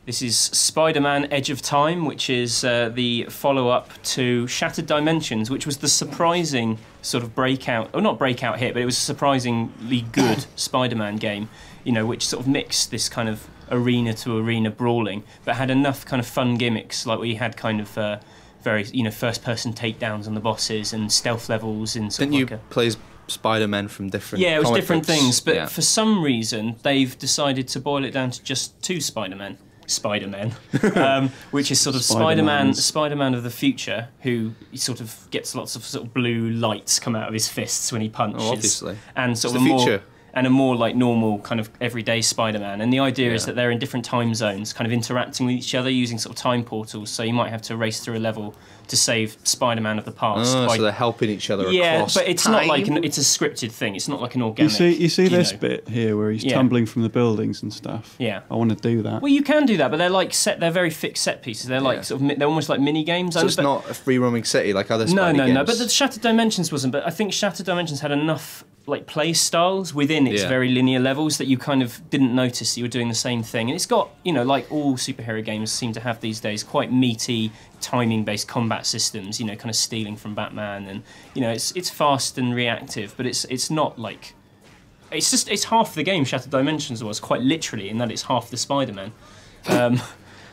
This is Spider-Man Edge of Time, which is the follow-up to Shattered Dimensions, which was the surprising sort of breakout, or not breakout hit, but it was a surprisingly good Spider-Man game, you know, which sort of mixed this kind of arena-to-arena brawling, but had enough kind of fun gimmicks, like we had kind of very, you know, first-person takedowns on the bosses and stealth levels. And sort Didn't you play Spider-Man from different it was comic different books? things, but for some reason they've decided to boil it down to just two Spider-Men, which is sort of Spider-Man of the future, who sort of gets lots of sort of blue lights come out of his fists when he punches. Oh, obviously. And sort it's of the future. And a more like normal kind of everyday Spider-Man. And the idea is that they're in different time zones, kind of interacting with each other using sort of time portals. So you might have to race through a level to save Spider-Man of the past. So they're helping each other across but it's time. not like it's a scripted thing. It's not like an organic. You see this bit here where he's tumbling from the buildings and stuff. Yeah, I want to do that. Well, you can do that, but they're like they're very fixed set pieces. They're like sort of they're almost like mini games. So it's not a free roaming city like other Spidey games. No. But the Shattered Dimensions wasn't. But I think Shattered Dimensions had enough like play styles within its very linear levels that you kind of didn't notice you were doing the same thing. And it's got, you know, like all superhero games seem to have these days, quite meaty timing-based combat systems, you know, kind of stealing from Batman, and you know, it's fast and reactive, but it's not like it's half the game. Shattered Dimensions was quite literally in that it's half the Spider-Man.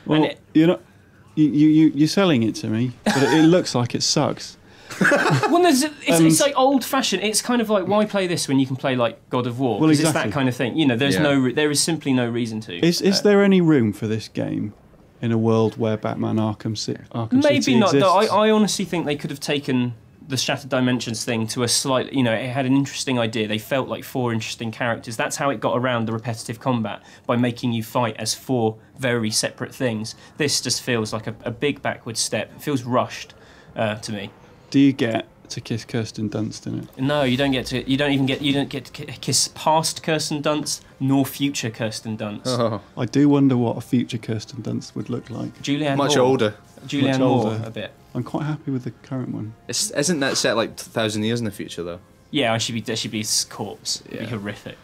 Well, you're selling it to me, but it looks like it sucks. Well, it's like old-fashioned. It's kind of like, why play this when you can play like God of War? Well, exactly. It's that kind of thing. You know, there is simply no reason to. Is there any room for this game in a world where Batman Arkham City Maybe not. exists? Though I honestly think they could have taken the Shattered Dimensions thing to a slight. You know, it had an interesting idea. They felt like 4 interesting characters. That's how it got around the repetitive combat, by making you fight as 4 very separate things. This just feels like a big backward step. It feels rushed to me. Do you get to kiss Kirsten Dunst in it? No, you don't get to. You don't get to kiss past Kirsten Dunst nor future Kirsten Dunst. Oh. I do wonder what a future Kirsten Dunst would look like. Julianne much Moore. older. Julianne Moore, a bit. I'm quite happy with the current one. Isn't that set like 1,000 years in the future though? Yeah, there should be his corpse. It'd be horrific.